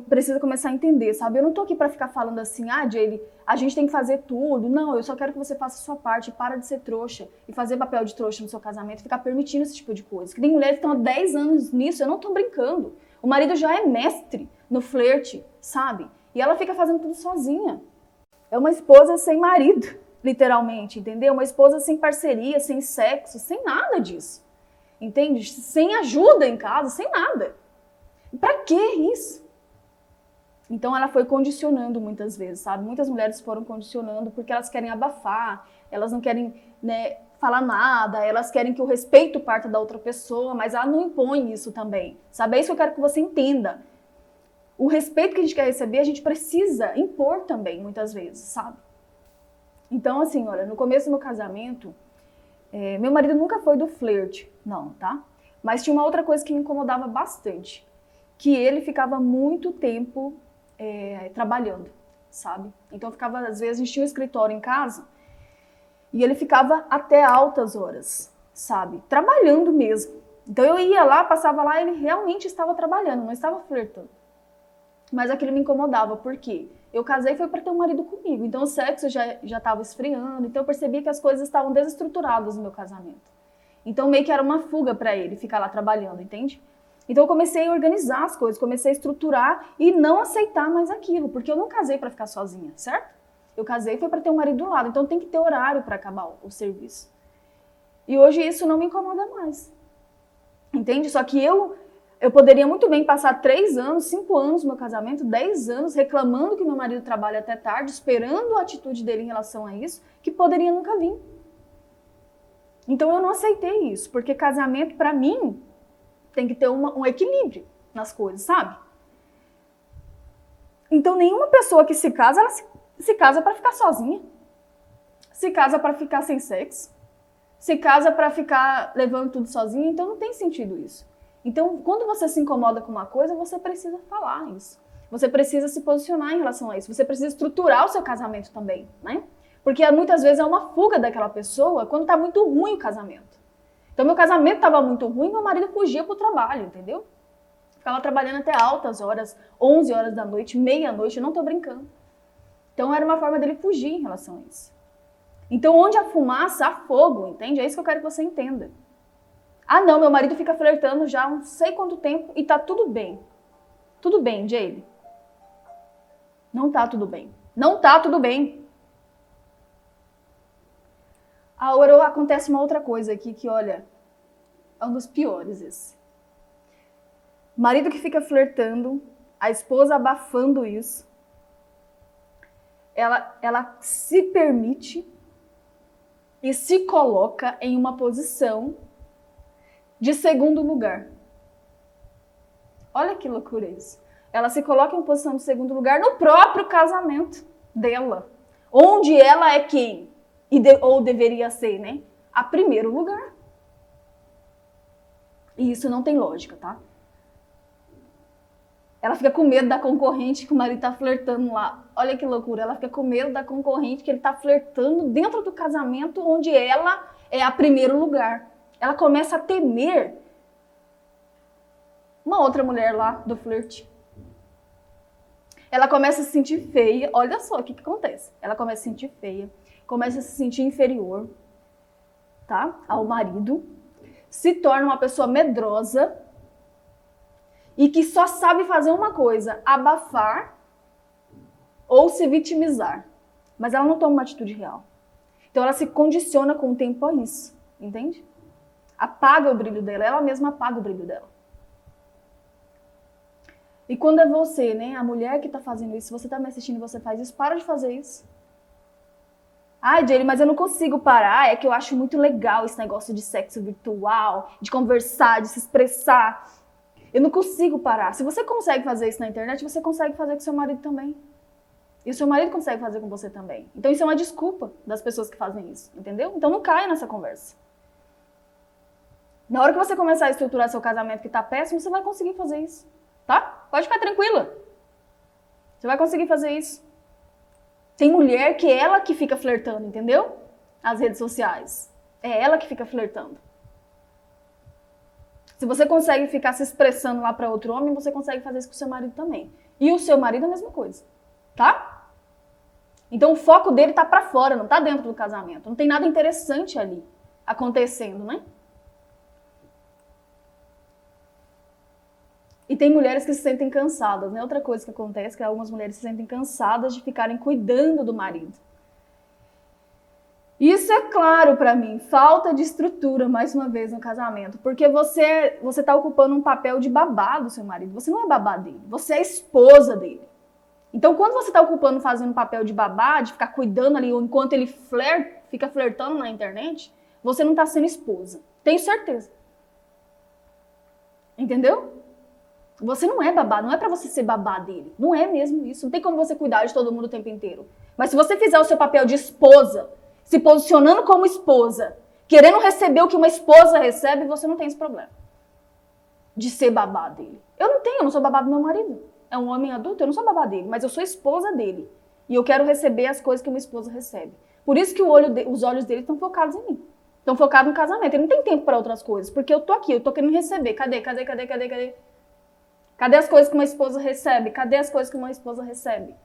Speaker 1: precisa começar a entender, sabe? Eu não tô aqui pra ficar falando assim, Jaylee, a gente tem que fazer tudo. Não, eu só quero que você faça a sua parte, para de ser trouxa e fazer papel de trouxa no seu casamento, ficar permitindo esse tipo de coisa. Que tem mulheres que estão há 10 anos nisso, eu não tô brincando. O marido já é mestre no flerte, sabe? E ela fica fazendo tudo sozinha. É uma esposa sem marido, literalmente, entendeu? Uma esposa sem parceria, sem sexo, sem nada disso. Entende? Sem ajuda em casa, sem nada. Pra que isso? Então ela foi condicionando muitas vezes, sabe? Muitas mulheres foram condicionando porque elas querem abafar, elas não querem, falar nada, elas querem que o respeito parta da outra pessoa, mas ela não impõe isso também, sabe? É isso que eu quero que você entenda. O respeito que a gente quer receber, a gente precisa impor também, muitas vezes, sabe? Então, assim, olha, no começo do meu casamento, meu marido nunca foi do flerte, não, tá? Mas tinha uma outra coisa que me incomodava bastante, que ele ficava muito tempo trabalhando, sabe? Então, às vezes, a gente tinha um escritório em casa, e ele ficava até altas horas, sabe? Trabalhando mesmo. Então, eu ia lá, passava lá, ele realmente estava trabalhando, não estava flertando. Mas aquilo me incomodava, por quê? Eu casei foi para ter um marido comigo, então o sexo já estava esfriando, então eu percebi que as coisas estavam desestruturadas no meu casamento. Então meio que era uma fuga para ele ficar lá trabalhando, entende? Então eu comecei a organizar as coisas, comecei a estruturar e não aceitar mais aquilo, porque eu não casei para ficar sozinha, certo? Eu casei foi para ter um marido do lado, então tem que ter horário para acabar o serviço. E hoje isso não me incomoda mais, entende? Só que eu poderia muito bem passar 3 anos, 5 anos no meu casamento, 10 anos, reclamando que meu marido trabalha até tarde, esperando a atitude dele em relação a isso, que poderia nunca vir. Então eu não aceitei isso, porque casamento, pra mim, tem que ter um equilíbrio nas coisas, sabe? Então nenhuma pessoa que se casa, ela se casa pra ficar sozinha. Se casa pra ficar sem sexo. Se casa pra ficar levando tudo sozinha, então não tem sentido isso. Então, quando você se incomoda com uma coisa, você precisa falar isso. Você precisa se posicionar em relação a isso. Você precisa estruturar o seu casamento também, né? Porque muitas vezes é uma fuga daquela pessoa quando tá muito ruim o casamento. Então, meu casamento estava muito ruim, meu marido fugia pro trabalho, entendeu? Ficava trabalhando até altas horas, 11 horas da noite, meia-noite, eu não tô brincando. Então, era uma forma dele fugir em relação a isso. Então, onde há fumaça, há fogo, entende? É isso que eu quero que você entenda. Não, meu marido fica flertando já há não sei quanto tempo e tá tudo bem. Tudo bem, Jaylee? Não tá tudo bem. Não tá tudo bem. Agora acontece uma outra coisa aqui que, olha, é um dos piores esse. Marido que fica flertando, a esposa abafando isso, ela se permite e se coloca em uma posição de segundo lugar. Olha que loucura isso. Ela se coloca em posição de segundo lugar no próprio casamento dela. Onde ela é quem? Ou deveria ser, né? A primeiro lugar. E isso não tem lógica, tá? Ela fica com medo da concorrente que o marido tá flertando lá. Olha que loucura. Ela fica com medo da concorrente que ele tá flertando dentro do casamento onde ela é a primeiro lugar. Ela começa a temer uma outra mulher lá do flerte. Ela começa a se sentir feia. Olha só o que acontece. Ela começa a se sentir feia, começa a se sentir inferior. tá? Ao marido, se torna uma pessoa medrosa e que só sabe fazer uma coisa, abafar ou se vitimizar. Mas ela não toma uma atitude real. Então ela se condiciona com o tempo a isso, entende? Apaga o brilho dela, ela mesma apaga o brilho dela. E quando é você, né, a mulher que tá fazendo isso, você tá me assistindo e você faz isso, para de fazer isso. Ai, Jaylee, mas eu não consigo parar, é que eu acho muito legal esse negócio de sexo virtual, de conversar, de se expressar. Eu não consigo parar. Se você consegue fazer isso na internet, você consegue fazer com seu marido também. E o seu marido consegue fazer com você também. Então isso é uma desculpa das pessoas que fazem isso, entendeu? Então não caia nessa conversa. Na hora que você começar a estruturar seu casamento que tá péssimo, você vai conseguir fazer isso, tá? Pode ficar tranquila. Você vai conseguir fazer isso. Tem mulher que é ela que fica flertando, entendeu? Nas redes sociais. É ela que fica flertando. Se você consegue ficar se expressando lá para outro homem, você consegue fazer isso com o seu marido também. E o seu marido é a mesma coisa, tá? Então o foco dele tá para fora, não tá dentro do casamento. Não tem nada interessante ali acontecendo, né? E tem mulheres que se sentem cansadas, né? Outra coisa que acontece é que algumas mulheres se sentem cansadas de ficarem cuidando do marido. Isso é claro pra mim, falta de estrutura, mais uma vez, no casamento. Porque você tá ocupando um papel de babá do seu marido. Você não é babá dele, você é esposa dele. Então, quando você tá ocupando, fazendo um papel de babá, de ficar cuidando ali, enquanto ele fica flertando na internet, você não tá sendo esposa. Tenho certeza. Entendeu? Você não é babá, não é pra você ser babá dele. Não é mesmo isso. Não tem como você cuidar de todo mundo o tempo inteiro. Mas se você fizer o seu papel de esposa, se posicionando como esposa, querendo receber o que uma esposa recebe, você não tem esse problema de ser babá dele. Eu não sou babá do meu marido. É um homem adulto, eu não sou babá dele, mas eu sou esposa dele. E eu quero receber as coisas que uma esposa recebe. Por isso que os olhos dele estão focados em mim. Estão focados no casamento. Ele não tem tempo para outras coisas, porque eu tô aqui, eu tô querendo receber. Cadê? Cadê as coisas que uma esposa recebe? Cadê as coisas que uma esposa recebe?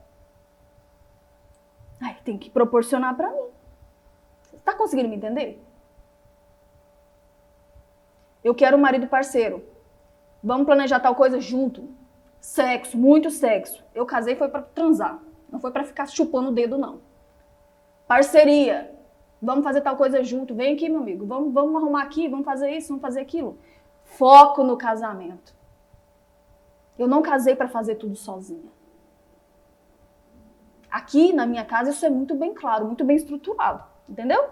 Speaker 1: Ai, tem que proporcionar pra mim. Você tá conseguindo me entender? Eu quero um marido parceiro. Vamos planejar tal coisa junto. Sexo, muito sexo. Eu casei foi pra transar. Não foi pra ficar chupando o dedo, não. Parceria. Vamos fazer tal coisa junto. Vem aqui, meu amigo. Vamos arrumar aqui, vamos fazer isso, vamos fazer aquilo. Foco no casamento. Eu não casei para fazer tudo sozinha. Aqui, na minha casa, isso é muito bem claro, muito bem estruturado. Entendeu?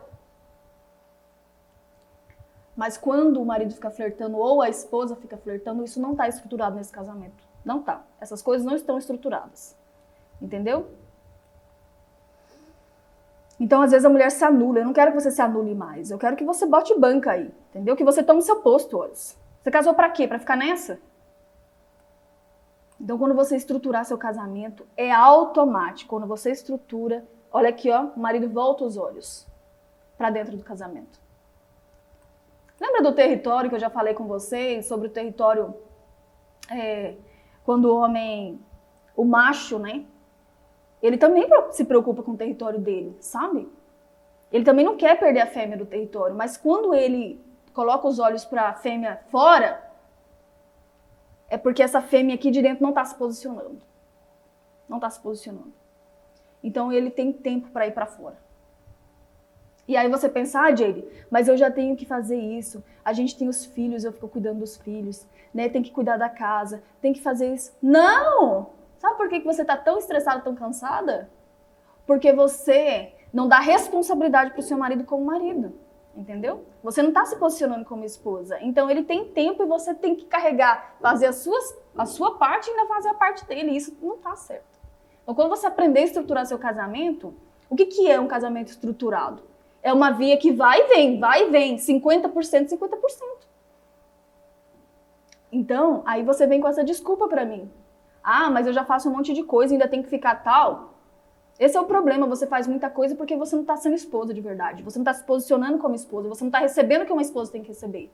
Speaker 1: Mas quando o marido fica flertando ou a esposa fica flertando, isso não está estruturado nesse casamento. Não está. Essas coisas não estão estruturadas. Entendeu? Então, às vezes, a mulher se anula. Eu não quero que você se anule mais. Eu quero que você bote banca aí. Entendeu? Que você tome seu posto, olha. Você casou para quê? Para ficar nessa? Então, quando você estruturar seu casamento, é automático. Quando você estrutura, olha aqui, ó, o marido volta os olhos para dentro do casamento. Lembra do território que eu já falei com vocês? Sobre o território, quando o homem, o macho, né? Ele também se preocupa com o território dele, sabe? Ele também não quer perder a fêmea do território, mas quando ele coloca os olhos para a fêmea fora, é porque essa fêmea aqui de dentro não está se posicionando. Não está se posicionando. Então ele tem tempo para ir para fora. E aí você pensa, Jaylee, mas eu já tenho que fazer isso. A gente tem os filhos, eu fico cuidando dos filhos, né? Tem que cuidar da casa, tem que fazer isso. Não! Sabe por que você está tão estressada, tão cansada? Porque você não dá responsabilidade para o seu marido como marido. Entendeu? Você não está se posicionando como esposa. Então ele tem tempo e você tem que carregar, fazer a sua parte e ainda fazer a parte dele. Isso não está certo. Então quando você aprender a estruturar seu casamento, o que é um casamento estruturado? É uma via que vai e vem, 50%, 50%. Então, aí você vem com essa desculpa para mim. Mas eu já faço um monte de coisa e ainda tem que ficar tal. Esse é o problema, você faz muita coisa porque você não está sendo esposa de verdade. Você não está se posicionando como esposa, você não está recebendo o que uma esposa tem que receber.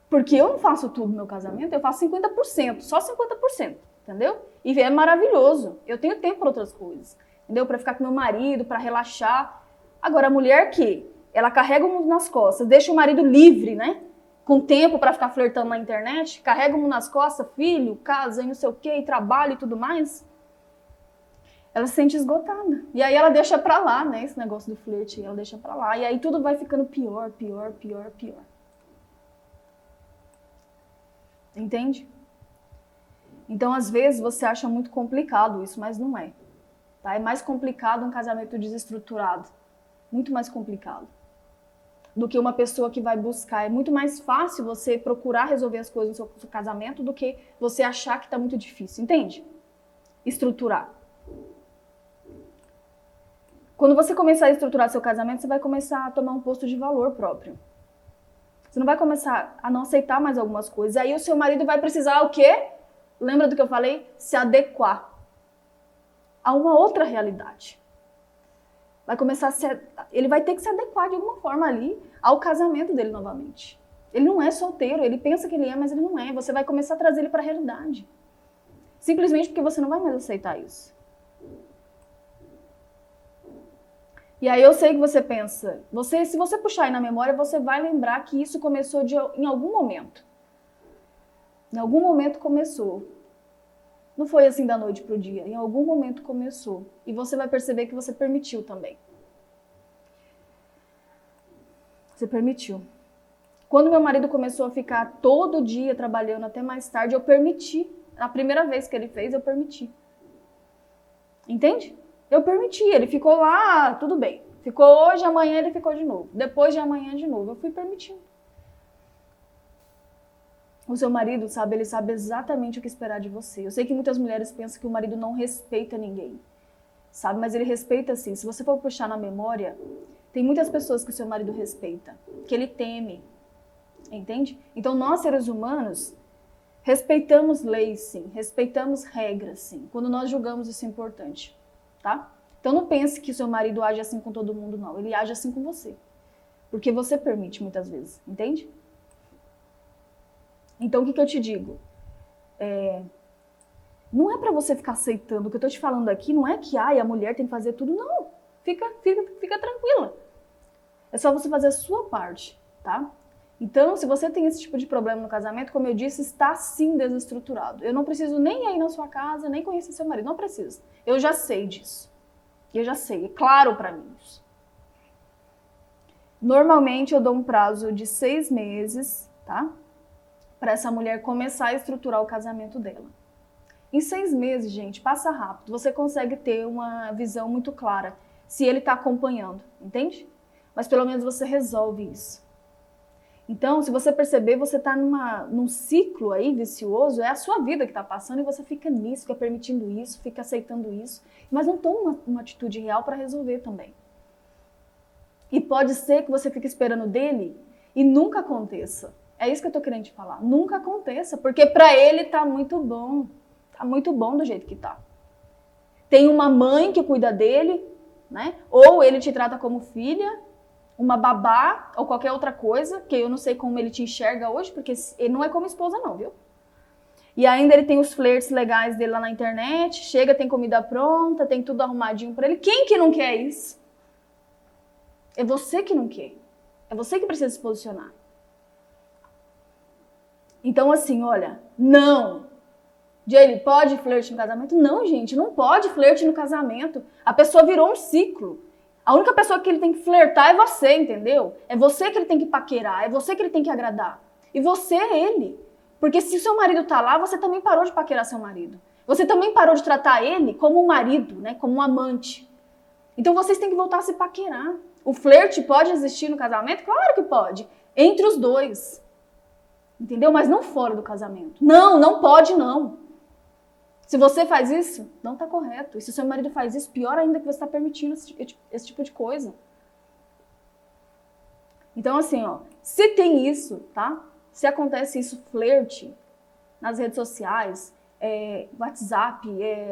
Speaker 1: Porque eu não faço tudo no meu casamento, eu faço 50%, só 50%, entendeu? E é maravilhoso, eu tenho tempo para outras coisas, entendeu? Para ficar com meu marido, para relaxar. Agora, a mulher que ela carrega o mundo nas costas, deixa o marido livre, né? Com tempo para ficar flertando na internet, carrega o mundo nas costas, filho, casa e não sei o quê, e trabalho e tudo mais, ela se sente esgotada. E aí ela deixa pra lá, né? Esse negócio do flerte, ela deixa pra lá. E aí tudo vai ficando pior, pior, pior, pior. Entende? Então, às vezes, você acha muito complicado isso, mas não é. Tá? É mais complicado um casamento desestruturado. Muito mais complicado. Do que uma pessoa que vai buscar. É muito mais fácil você procurar resolver as coisas no seu casamento do que você achar que está muito difícil. Entende? Estruturar. Quando você começar a estruturar seu casamento, você vai começar a tomar um posto de valor próprio. Você não vai começar a não aceitar mais algumas coisas. Aí o seu marido vai precisar o quê? Lembra do que eu falei? Se adequar a uma outra realidade. Vai começar ele vai ter que se adequar de alguma forma ali ao casamento dele novamente. Ele não é solteiro, ele pensa que ele é, mas ele não é. Você vai começar a trazer ele para a realidade. Simplesmente porque você não vai mais aceitar isso. E aí eu sei que você pensa, se você puxar aí na memória, você vai lembrar que isso começou em algum momento. Em algum momento começou. Não foi assim da noite pro dia. Em algum momento começou. E você vai perceber que você permitiu também. Você permitiu. Quando meu marido começou a ficar todo dia trabalhando até mais tarde, eu permiti. A primeira vez que ele fez, eu permiti. Entende? Eu permiti. Ele ficou lá, tudo bem. Ficou hoje, amanhã ele ficou de novo. Depois de amanhã de novo. Eu fui permitindo. O seu marido, sabe, ele sabe exatamente o que esperar de você. Eu sei que muitas mulheres pensam que o marido não respeita ninguém, sabe? Mas ele respeita sim. Se você for puxar na memória, tem muitas pessoas que o seu marido respeita, que ele teme, entende? Então nós, seres humanos, respeitamos leis sim, respeitamos regras sim, quando nós julgamos isso importante, tá? Então não pense que o seu marido age assim com todo mundo, não. Ele age assim com você, porque você permite muitas vezes, entende? Então, o que eu te digo? Não é pra você ficar aceitando. O que eu tô te falando aqui não é que a mulher tem que fazer tudo. Não. Fica tranquila. É só você fazer a sua parte, tá? Então, se você tem esse tipo de problema no casamento, como eu disse, está sim desestruturado. Eu não preciso nem ir na sua casa, nem conhecer seu marido. Não preciso. Eu já sei disso. Eu já sei. É claro pra mim isso. Normalmente, eu dou um prazo de 6 meses, tá? Para essa mulher começar a estruturar o casamento dela. Em 6 meses, gente, passa rápido. Você consegue ter uma visão muito clara se ele está acompanhando, entende? Mas pelo menos você resolve isso. Então, se você perceber, você está num ciclo aí vicioso, é a sua vida que está passando e você fica nisso, fica permitindo isso, fica aceitando isso, mas não toma uma atitude real para resolver também. E pode ser que você fique esperando dele e nunca aconteça. É isso que eu tô querendo te falar. Nunca aconteça, porque pra ele tá muito bom. Tá muito bom do jeito que tá. Tem uma mãe que cuida dele, né? Ou ele te trata como filha, uma babá, ou qualquer outra coisa, que eu não sei como ele te enxerga hoje, porque ele não é como esposa não, viu? E ainda ele tem os flertes legais dele lá na internet, chega, tem comida pronta, tem tudo arrumadinho pra ele. Quem que não quer isso? É você que não quer. É você que precisa se posicionar. Então, assim, olha, não. Jaylee, pode flerte no casamento? Não, gente, não pode flerte no casamento. A pessoa virou um ciclo. A única pessoa que ele tem que flertar é você, entendeu? É você que ele tem que paquerar, é você que ele tem que agradar. E você é ele. Porque se o seu marido tá lá, você também parou de paquerar seu marido. Você também parou de tratar ele como um marido, né? Como um amante. Então vocês têm que voltar a se paquerar. O flerte pode existir no casamento? Claro que pode. Entre os dois. Entendeu? Mas não fora do casamento. Não, não pode não. Se você faz isso, não está correto. E se o seu marido faz isso, pior ainda que você está permitindo esse tipo de coisa. Então assim, ó, se tem isso, tá? Se acontece isso, flerte, nas redes sociais, WhatsApp,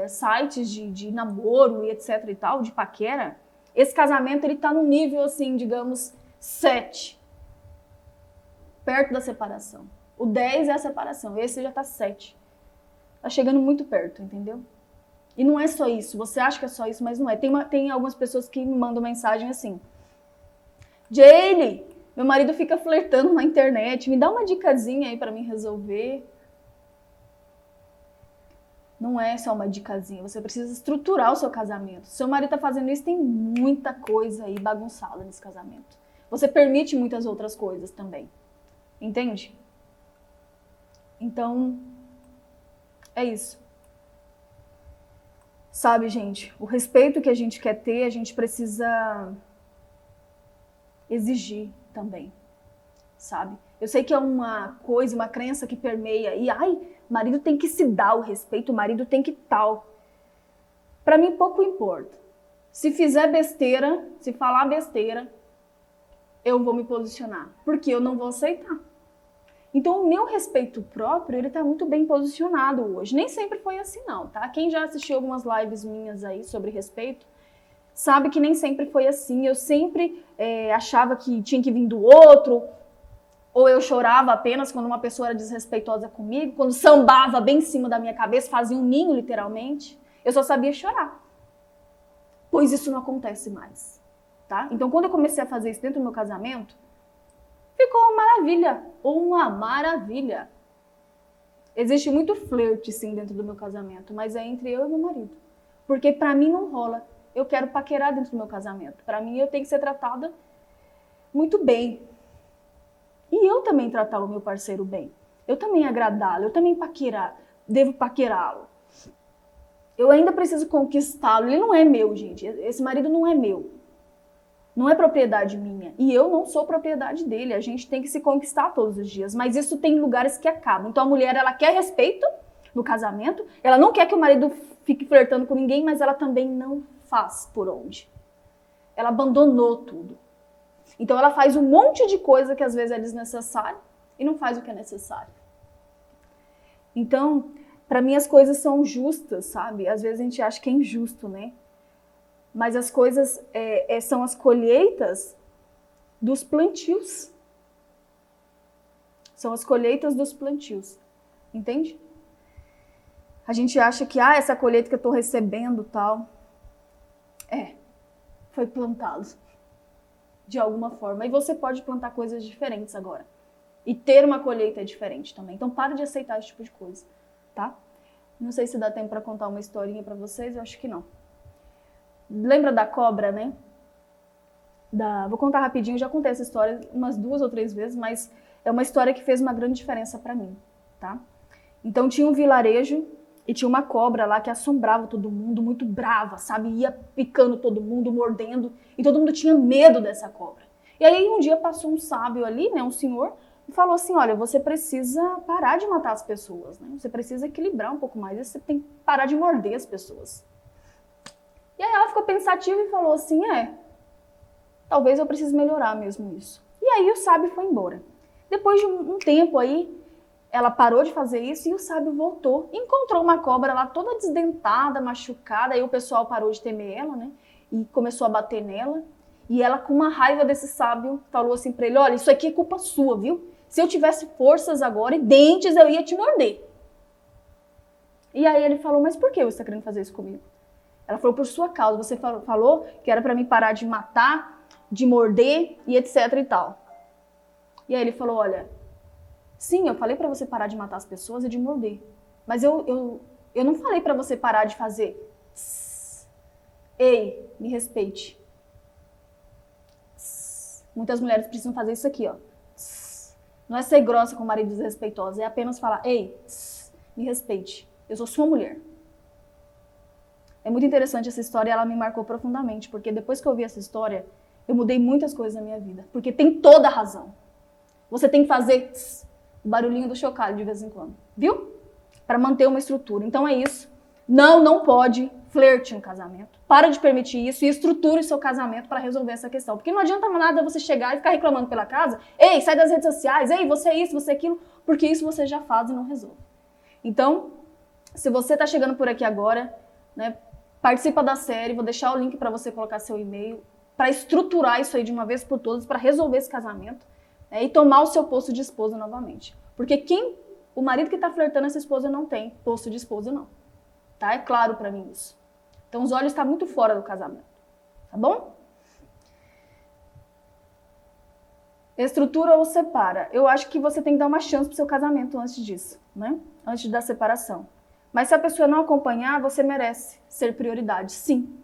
Speaker 1: sites de namoro e etc e tal, de paquera, esse casamento ele tá no nível assim, digamos, 7. Perto da separação. O 10 é a separação, esse já tá 7. Tá chegando muito perto, entendeu? E não é só isso, você acha que é só isso, mas não é. Tem algumas pessoas que me mandam mensagem assim, Jaylee, meu marido fica flertando na internet, me dá uma dicasinha aí pra mim resolver. Não é só uma dicasinha, você precisa estruturar o seu casamento. Se seu marido tá fazendo isso, tem muita coisa aí bagunçada nesse casamento. Você permite muitas outras coisas também. Entende? Então, é isso. Sabe, gente, o respeito que a gente quer ter, a gente precisa exigir também, sabe? Eu sei que é uma coisa, uma crença que permeia e, ai, marido tem que se dar o respeito, o marido tem que tal. Pra mim, pouco importa. Se fizer besteira, se falar besteira, eu vou me posicionar, porque eu não vou aceitar. Então, o meu respeito próprio, ele tá muito bem posicionado hoje. Nem sempre foi assim, não, tá? Quem já assistiu algumas lives minhas aí sobre respeito, sabe que nem sempre foi assim. Eu sempre achava que tinha que vir do outro, ou eu chorava apenas quando uma pessoa era desrespeitosa comigo, quando sambava bem em cima da minha cabeça, fazia um ninho, literalmente. Eu só sabia chorar. Pois isso não acontece mais, tá? Então, quando eu comecei a fazer isso dentro do meu casamento, ficou uma maravilha, uma maravilha. Existe muito flerte, sim, dentro do meu casamento, mas é entre eu e meu marido. Porque pra mim não rola. Eu quero paquerar dentro do meu casamento. Pra mim eu tenho que ser tratada muito bem. E eu também tratar o meu parceiro bem. Eu também agradá-lo, eu também devo paquerá-lo. Eu ainda preciso conquistá-lo. Ele não é meu, gente. Esse marido não é meu. Não é propriedade minha. E eu não sou propriedade dele. A gente tem que se conquistar todos os dias. Mas isso tem lugares que acabam. Então a mulher, ela quer respeito no casamento. Ela não quer que o marido fique flertando com ninguém, mas ela também não faz por onde. Ela abandonou tudo. Então ela faz um monte de coisa que às vezes é desnecessário e não faz o que é necessário. Então, pra mim as coisas são justas, sabe? Às vezes a gente acha que é injusto, né? Mas as coisas são as colheitas dos plantios. São as colheitas dos plantios. Entende? A gente acha que, essa colheita que eu tô recebendo, tal, foi plantado. De alguma forma. E você pode plantar coisas diferentes agora. E ter uma colheita diferente também. Então, para de aceitar esse tipo de coisa, tá? Não sei se dá tempo pra contar uma historinha pra vocês, eu acho que não. Lembra da cobra, né? Vou contar rapidinho, já contei essa história umas 2 ou 3 vezes, mas é uma história que fez uma grande diferença pra mim, tá? Então tinha um vilarejo e tinha uma cobra lá que assombrava todo mundo, muito brava, sabe? Ia picando todo mundo, mordendo, e todo mundo tinha medo dessa cobra. E aí um dia passou um sábio ali, né, um senhor, e falou assim, olha, você precisa parar de matar as pessoas, né? Você precisa equilibrar um pouco mais, você tem que parar de morder as pessoas. E aí ela ficou pensativa e falou assim, talvez eu precise melhorar mesmo isso. E aí o sábio foi embora. Depois de um tempo aí, ela parou de fazer isso e o sábio voltou. Encontrou uma cobra lá toda desdentada, machucada, aí o pessoal parou de temer ela, né? E começou a bater nela. E ela, com uma raiva desse sábio, falou assim pra ele, olha, isso aqui é culpa sua, viu? Se eu tivesse forças agora e dentes, eu ia te morder. E aí ele falou, mas por que você está querendo fazer isso comigo? Ela falou, por sua causa. Você falou que era pra mim parar de matar, de morder e etc e tal. E aí ele falou, olha, sim, eu falei pra você parar de matar as pessoas e de morder. Mas eu não falei pra você parar de fazer. Tss. Ei, me respeite. Tss. Muitas mulheres precisam fazer isso aqui, ó. Tss. Não é ser grossa com o marido desrespeitoso, é apenas falar, ei, tss, me respeite. Eu sou sua mulher. É muito interessante essa história e ela me marcou profundamente, porque depois que eu vi essa história, eu mudei muitas coisas na minha vida. Porque tem toda a razão. Você tem que fazer tss, o barulhinho do chocalho de vez em quando, viu? Para manter uma estrutura. Então é isso. Não pode flerte no casamento. Para de permitir isso e estruture o seu casamento para resolver essa questão. Porque não adianta nada você chegar e ficar reclamando pela casa. Ei, sai das redes sociais. Ei, você é isso, você é aquilo. Porque isso você já faz e não resolve. Então, se você está chegando por aqui agora, né, participa da série. Vou deixar o link para você colocar seu e-mail para estruturar isso aí de uma vez por todas, para resolver esse casamento, né, e tomar o seu posto de esposa novamente. Porque o marido que está flertando essa esposa não tem posto de esposa, não. Tá? É claro para mim isso. Então os olhos estão muito fora do casamento. Tá bom? Estrutura ou separa? Eu acho que você tem que dar uma chance pro seu casamento antes disso, né? Antes da separação. Mas se a pessoa não acompanhar, você merece ser prioridade, sim.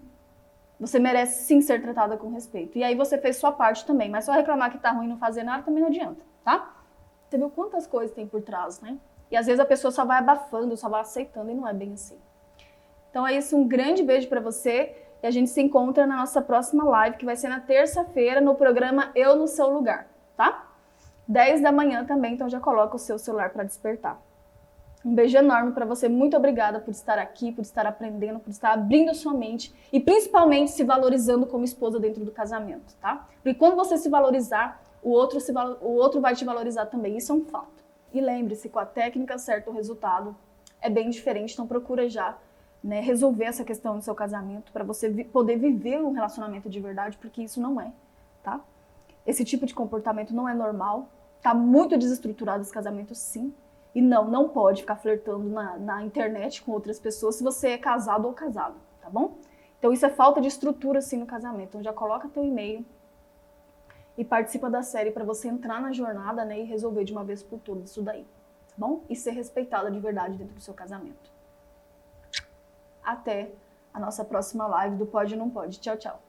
Speaker 1: Você merece sim ser tratada com respeito. E aí você fez sua parte também, mas só reclamar que tá ruim e não fazer nada também não adianta, tá? Você viu quantas coisas tem por trás, né? E às vezes a pessoa só vai abafando, só vai aceitando e não é bem assim. Então é isso, um grande beijo pra você e a gente se encontra na nossa próxima live, que vai ser na terça-feira no programa Eu no Seu Lugar, tá? 10 da manhã também, então já coloca o seu celular para despertar. Um beijo enorme para você, muito obrigada por estar aqui, por estar aprendendo, por estar abrindo sua mente e principalmente se valorizando como esposa dentro do casamento, tá? Porque quando você se valorizar, o outro vai te valorizar também, isso é um fato. E lembre-se, com a técnica certa o resultado é bem diferente, então procura já, né, resolver essa questão do seu casamento para você poder viver um relacionamento de verdade, porque isso não é, tá? Esse tipo de comportamento não é normal, tá muito desestruturado esse casamento, sim. E não pode ficar flertando na internet com outras pessoas se você é casado ou casado, tá bom? Então isso é falta de estrutura, sim, no casamento. Então já coloca teu e-mail e participa da série para você entrar na jornada, né, e resolver de uma vez por todas isso daí, tá bom? E ser respeitada de verdade dentro do seu casamento. Até a nossa próxima live do Pode ou Não Pode. Tchau, tchau.